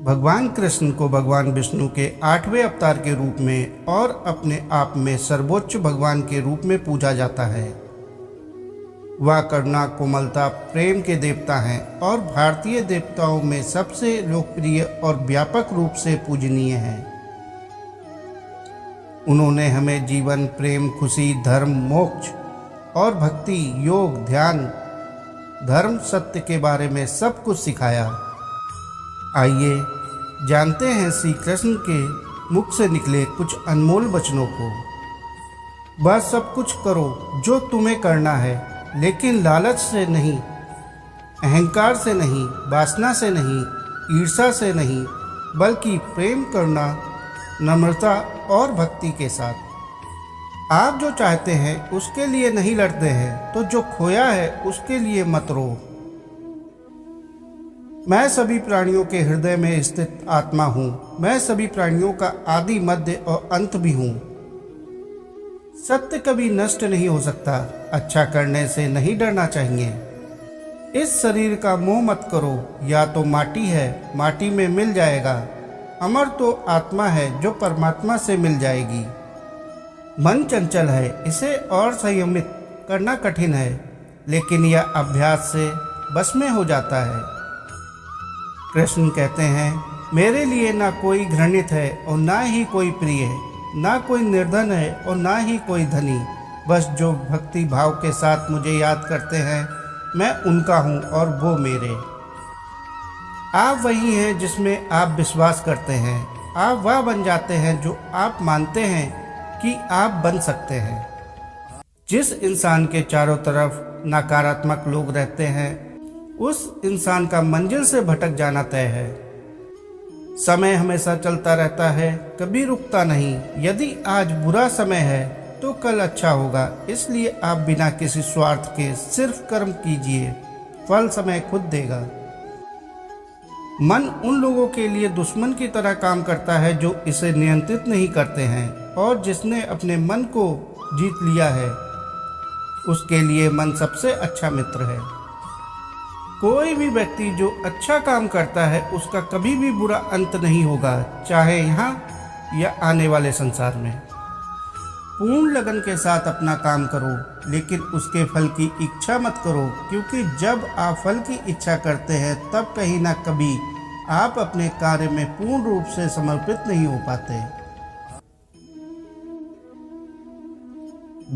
भगवान कृष्ण को भगवान विष्णु के 8वें अवतार के रूप में और अपने आप में सर्वोच्च भगवान के रूप में पूजा जाता है। वह करुणा, कोमलता, प्रेम के देवता हैं और भारतीय देवताओं में सबसे लोकप्रिय और व्यापक रूप से पूजनीय हैं। उन्होंने हमें जीवन, प्रेम, खुशी, धर्म, मोक्ष और भक्ति, योग, ध्यान, धर्म, सत्य के बारे में सब कुछ सिखाया। आइए जानते हैं श्री कृष्ण के मुख से निकले कुछ अनमोल वचनों को। बस सब कुछ करो जो तुम्हें करना है, लेकिन लालच से नहीं, अहंकार से नहीं, वासना से नहीं, ईर्ष्या से नहीं, बल्कि प्रेम, करुणा, नम्रता और भक्ति के साथ। आप जो चाहते हैं उसके लिए नहीं लड़ते हैं, तो जो खोया है उसके लिए मत रो। मैं सभी प्राणियों के हृदय में स्थित आत्मा हूँ। मैं सभी प्राणियों का आदि, मध्य और अंत भी हूँ। सत्य कभी नष्ट नहीं हो सकता। अच्छा करने से नहीं डरना चाहिए। इस शरीर का मोह मत करो। या तो माटी है, माटी में मिल जाएगा। अमर तो आत्मा है जो परमात्मा से मिल जाएगी। मन चंचल है, इसे और संयमित करना कठिन है, लेकिन यह अभ्यास से बस में हो जाता है। कृष्ण कहते हैं, मेरे लिए ना कोई घृणित है और ना ही कोई प्रिय है, ना कोई निर्धन है और ना ही कोई धनी। बस जो भक्ति भाव के साथ मुझे याद करते हैं, मैं उनका हूँ और वो मेरे। आप वही हैं जिसमें आप विश्वास करते हैं। आप वह बन जाते हैं जो आप मानते हैं कि आप बन सकते हैं। जिस इंसान के चारों तरफ नकारात्मक लोग रहते हैं, उस इंसान का मंजिल से भटक जाना तय है। समय हमेशा चलता रहता है, कभी रुकता नहीं। यदि आज बुरा समय है तो कल अच्छा होगा। इसलिए आप बिना किसी स्वार्थ के सिर्फ कर्म कीजिए, फल समय खुद देगा। मन उन लोगों के लिए दुश्मन की तरह काम करता है जो इसे नियंत्रित नहीं करते हैं, और जिसने अपने मन को जीत लिया है उसके लिए मन सबसे अच्छा मित्र है। कोई भी व्यक्ति जो अच्छा काम करता है उसका कभी भी बुरा अंत नहीं होगा, चाहे यहाँ या आने वाले संसार में। पूर्ण लगन के साथ अपना काम करो, लेकिन उसके फल की इच्छा मत करो, क्योंकि जब आप फल की इच्छा करते हैं तब कहीं ना कभी आप अपने कार्य में पूर्ण रूप से समर्पित नहीं हो पाते।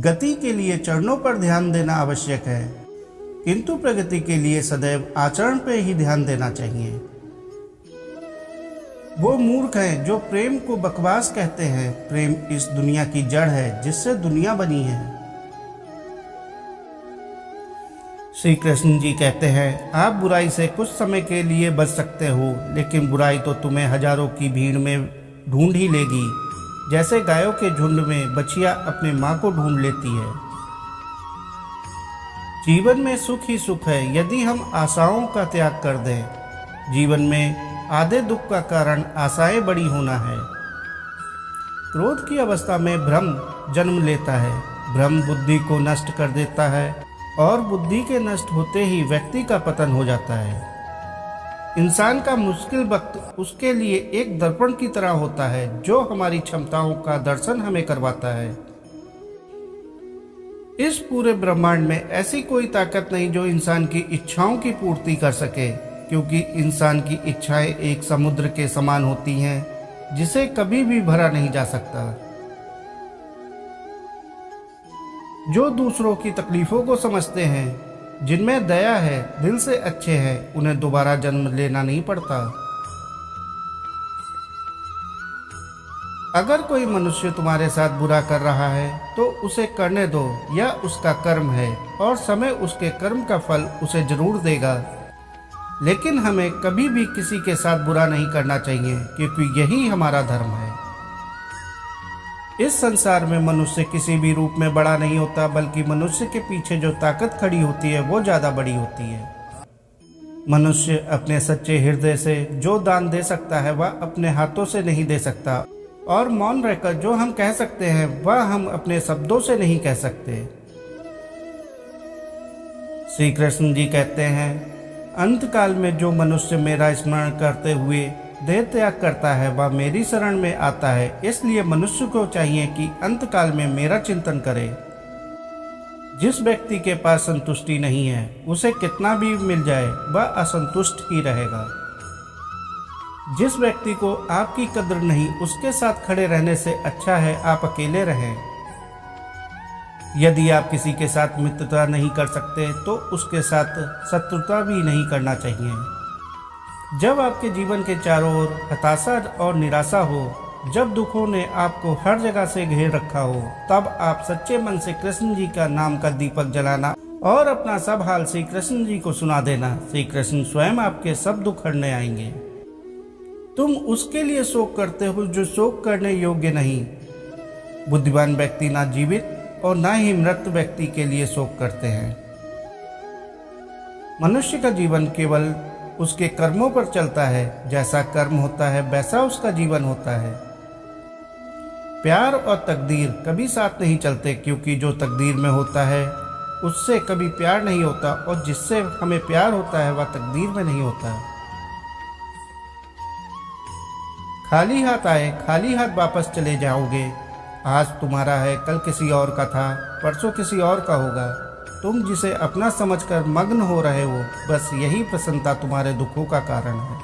गति के लिए चरणों पर ध्यान देना आवश्यक है, किंतु प्रगति के लिए सदैव आचरण पर ही ध्यान देना चाहिए। वो मूर्ख हैं जो प्रेम को बकवास कहते हैं। प्रेम इस दुनिया की जड़ है जिससे दुनिया बनी है। श्री कृष्ण जी कहते हैं, आप बुराई से कुछ समय के लिए बच सकते हो, लेकिन बुराई तो तुम्हें हजारों की भीड़ में ढूंढ ही लेगी, जैसे गायों के झुंड में बछिया अपने माँ को ढूंढ लेती है। जीवन में सुख ही सुख है यदि हम आशाओं का त्याग कर दें। जीवन में आधे दुख का कारण आशाएं बड़ी होना है। क्रोध की अवस्था में भ्रम जन्म लेता है। भ्रम बुद्धि को नष्ट कर देता है और बुद्धि के नष्ट होते ही व्यक्ति का पतन हो जाता है। इंसान का मुश्किल वक्त उसके लिए एक दर्पण की तरह होता है जो हमारी क्षमताओं का दर्शन हमें करवाता है। इस पूरे ब्रह्मांड में ऐसी कोई ताकत नहीं जो इंसान की इच्छाओं की पूर्ति कर सके, क्योंकि इंसान की इच्छाएं एक समुद्र के समान होती हैं जिसे कभी भी भरा नहीं जा सकता। जो दूसरों की तकलीफों को समझते हैं, जिनमें दया है, दिल से अच्छे हैं, उन्हें दोबारा जन्म लेना नहीं पड़ता। अगर कोई मनुष्य तुम्हारे साथ बुरा कर रहा है तो उसे करने दो, यह उसका कर्म है और समय उसके कर्म का फल उसे जरूर देगा। लेकिन हमें कभी भी किसी के साथ बुरा नहीं करना चाहिए, क्योंकि यही हमारा धर्म है। इस संसार में मनुष्य किसी भी रूप में बड़ा नहीं होता, बल्कि मनुष्य के पीछे जो ताकत खड़ी होती है वो ज़्यादा बड़ी होती है। मनुष्य अपने सच्चे हृदय से जो दान दे सकता है वह अपने हाथों से नहीं दे सकता, और मौन रहकर जो हम कह सकते हैं वह हम अपने शब्दों से नहीं कह सकते। श्री कृष्ण जी कहते हैं, अंतकाल में जो मनुष्य मेरा स्मरण करते हुए देह त्याग करता है वह मेरी शरण में आता है। इसलिए मनुष्य को चाहिए कि अंतकाल में मेरा चिंतन करे। जिस व्यक्ति के पास संतुष्टि नहीं है उसे कितना भी मिल जाए वह असंतुष्ट ही रहेगा। जिस व्यक्ति को आपकी कद्र नहीं उसके साथ खड़े रहने से अच्छा है आप अकेले रहें। यदि आप किसी के साथ मित्रता नहीं कर सकते तो उसके साथ शत्रुता भी नहीं करना चाहिए। जब आपके जीवन के चारों ओर हताशा और निराशा हो, जब दुखों ने आपको हर जगह से घेर रखा हो, तब आप सच्चे मन से कृष्ण जी का नाम का दीपक जलाना और अपना सब हाल श्री कृष्ण जी को सुना देना। श्री कृष्ण स्वयं आपके सब दुख हरने आएंगे। तुम उसके लिए शोक करते हो जो शोक करने योग्य नहीं। बुद्धिमान व्यक्ति ना जीवित और ना ही मृत व्यक्ति के लिए शोक करते हैं। मनुष्य का जीवन केवल उसके कर्मों पर चलता है। जैसा कर्म होता है वैसा उसका जीवन होता है। प्यार और तकदीर कभी साथ नहीं चलते, क्योंकि जो तकदीर में होता है उससे कभी प्यार नहीं होता और जिससे हमें प्यार होता है वह तकदीर में नहीं होता। खाली हाथ आए खाली हाथ वापस चले जाओगे। आज तुम्हारा है कल किसी और का था, परसों किसी और का होगा। तुम जिसे अपना समझकर मग्न हो रहे हो, बस यही प्रसन्नता तुम्हारे दुखों का कारण है।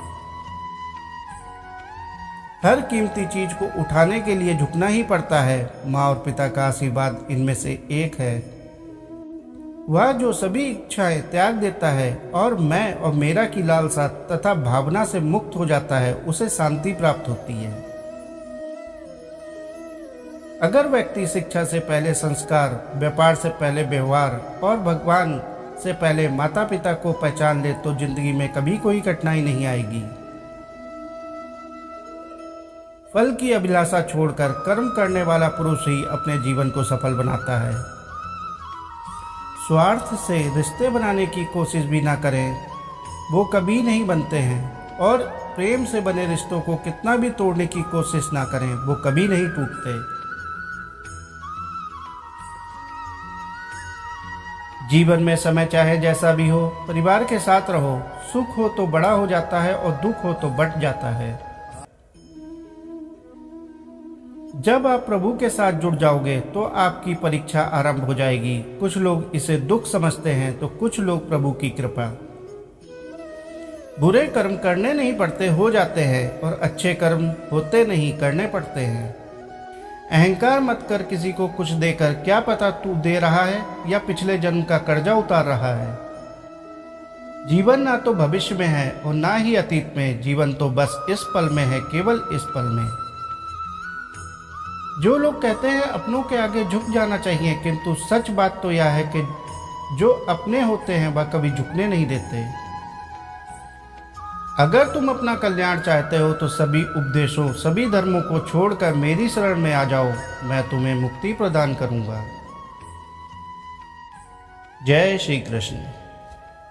हर कीमती चीज को उठाने के लिए झुकना ही पड़ता है। माँ और पिता का आशीर्वाद इनमें से एक है। वह जो सभी इच्छाएं त्याग देता है और मैं और मेरा की लालसा तथा भावना से मुक्त हो जाता है, उसे शांति प्राप्त होती है। अगर व्यक्ति शिक्षा से पहले संस्कार, व्यापार से पहले व्यवहार और भगवान से पहले माता पिता को पहचान ले तो जिंदगी में कभी कोई कठिनाई नहीं आएगी। फल की अभिलाषा छोड़कर कर्म करने वाला पुरुष ही अपने जीवन को सफल बनाता है। स्वार्थ से रिश्ते बनाने की कोशिश भी ना करें, वो कभी नहीं बनते हैं। और प्रेम से बने रिश्तों को कितना भी तोड़ने की कोशिश ना करें, वो कभी नहीं टूटते। जीवन में समय चाहे जैसा भी हो, परिवार के साथ रहो। सुख हो तो बड़ा हो जाता है और दुख हो तो बढ़ जाता है। जब आप प्रभु के साथ जुड़ जाओगे तो आपकी परीक्षा आरंभ हो जाएगी। कुछ लोग इसे दुख समझते हैं तो कुछ लोग प्रभु की कृपा। बुरे कर्म करने नहीं पड़ते, हो जाते हैं, और अच्छे कर्म होते नहीं, करने पड़ते हैं। अहंकार मत कर किसी को कुछ देकर, क्या पता तू दे रहा है या पिछले जन्म का कर्जा उतार रहा है। जीवन ना तो भविष्य में है और ना ही अतीत में, जीवन तो बस इस पल में है, केवल इस पल में। जो लोग कहते हैं अपनों के आगे झुक जाना चाहिए, किंतु सच बात तो यह है कि जो अपने होते हैं वह कभी झुकने नहीं देते। अगर तुम अपना कल्याण चाहते हो तो सभी उपदेशों, सभी धर्मों को छोड़कर मेरी शरण में आ जाओ, मैं तुम्हें मुक्ति प्रदान करूंगा। जय श्री कृष्ण।